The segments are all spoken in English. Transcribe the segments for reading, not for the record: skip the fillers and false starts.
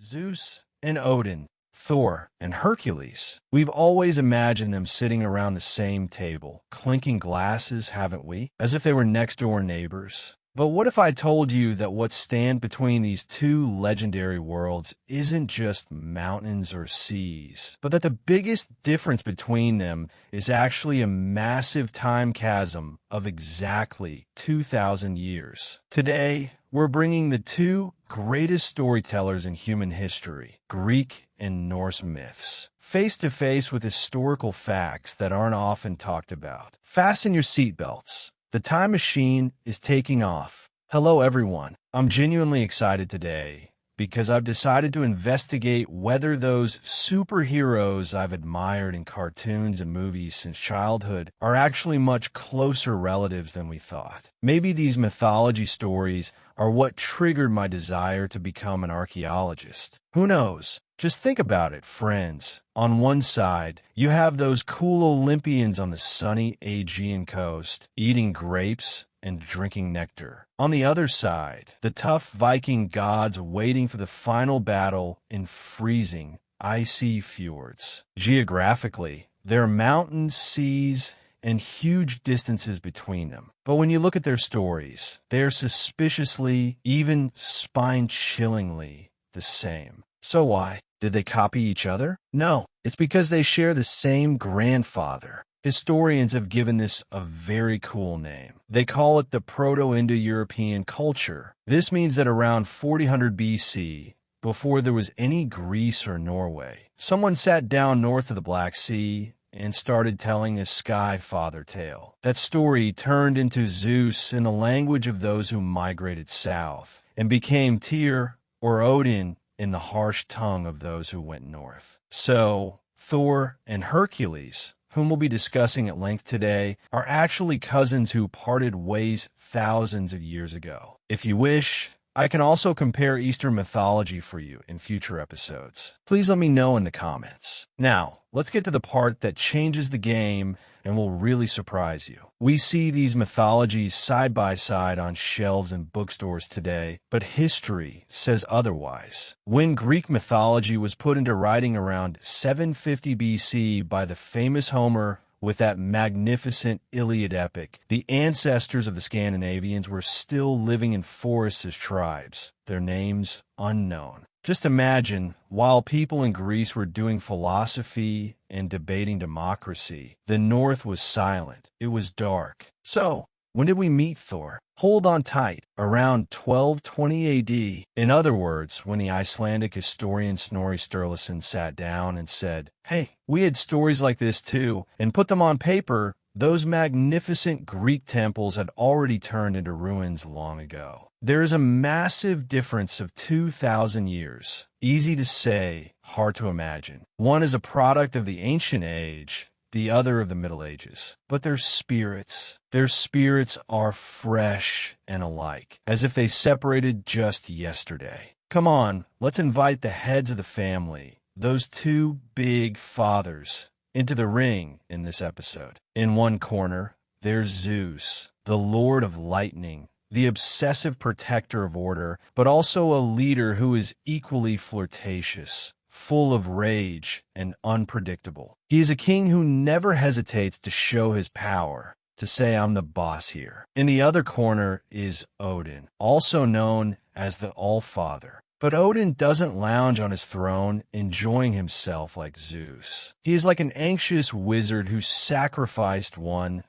Zeus and Odin, Thor and Hercules. We've always imagined them sitting around the same table, clinking glasses, haven't we? As if they were next-door neighbors. But what if I told you that what stands between these two legendary worlds isn't just mountains or seas, but that the biggest difference between them is actually a massive time chasm of exactly 2,000 years? Today, we're bringing the two greatest storytellers in human history, Greek and Norse myths, face to face with historical facts that aren't often talked about. Fasten your seatbelts. The time machine is taking off. Hello, everyone. I'm genuinely excited today because I've decided to investigate whether those superheroes I've admired in cartoons and movies since childhood are actually much closer relatives than we thought. Maybe these mythology stories are what triggered my desire to become an archaeologist. Who knows? Just think about it, friends. On one side, you have those cool Olympians on the sunny Aegean coast, eating grapes and drinking nectar. On the other side, the tough Viking gods waiting for the final battle in freezing, icy fjords. Geographically, there are mountains, seas, and huge distances between them. But when you look at their stories, they are suspiciously, even spine-chillingly, the same. So why? Did they copy each other? No, it's because they share the same grandfather. Historians have given this a very cool name. They call it the Proto-Indo-European culture. This means that around 400 BC, before there was any Greece or Norway, someone sat down north of the Black Sea and started telling a sky father tale. That story turned into Zeus in the language of those who migrated south, and became Tyr or Odin in the harsh tongue of those who went north. So, Thor and Hercules, whom we'll be discussing at length today, are actually cousins who parted ways thousands of years ago. If you wish, I can also compare Eastern mythology for you in future episodes. Please let me know in the comments. Now, let's get to the part that changes the game and will really surprise you. We see these mythologies side by side on shelves in bookstores today, but history says otherwise. When Greek mythology was put into writing around 750 BC by the famous Homer with that magnificent Iliad epic, the ancestors of the Scandinavians were still living in forests as tribes, their names unknown. Just imagine, while people in Greece were doing philosophy and debating democracy, the North was silent. It was dark. So, when did we meet Thor? Hold on tight. Around 1220 AD. In other words, when the Icelandic historian Snorri Sturluson sat down and said, "Hey, we had stories like this too," and put them on paper, those magnificent Greek temples had already turned into ruins long ago. There is a massive difference of 2,000 years. Easy to say, hard to imagine. One is a product of the ancient age, the other of the Middle Ages. But their spirits are fresh and alike, as if they separated just yesterday. Come on, let's invite the heads of the family, those two big fathers, into the ring in this episode. In one corner, there's Zeus, the Lord of Lightning, the obsessive protector of order, but also a leader who is equally flirtatious, full of rage, and unpredictable. He is a king who never hesitates to show his power, to say, "I'm the boss here." In the other corner is Odin, also known as the All-Father. But Odin doesn't lounge on his throne, enjoying himself like Zeus. He is like an anxious wizard who sacrificed one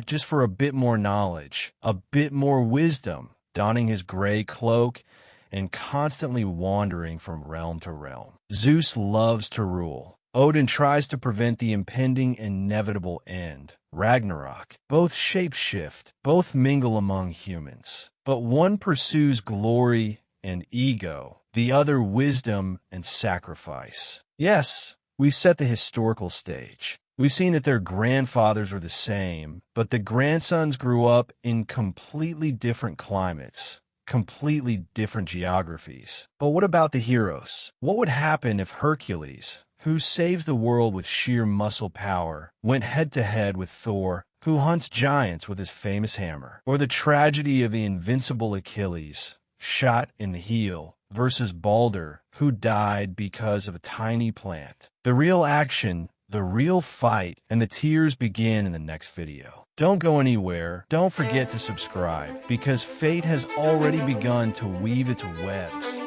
just for a bit more knowledge, a bit more wisdom, donning his gray cloak and constantly wandering from realm to realm. Zeus loves to rule. Odin tries to prevent the impending inevitable end, Ragnarok. Both shapeshift, both mingle among humans. But one pursues glory and ego, the other wisdom and sacrifice. Yes, we set the historical stage. We've seen that their grandfathers were the same, but the grandsons grew up in completely different climates, completely different geographies. But what about the heroes? What would happen if Hercules, who saves the world with sheer muscle power, went head-to-head with Thor, who hunts giants with his famous hammer? Or the tragedy of the invincible Achilles, shot in the heel versus Balder, who died because of a tiny plant. The real action, the real fight, and the tears begin in the next video. Don't go anywhere. Don't forget to subscribe, because fate has already begun to weave its webs.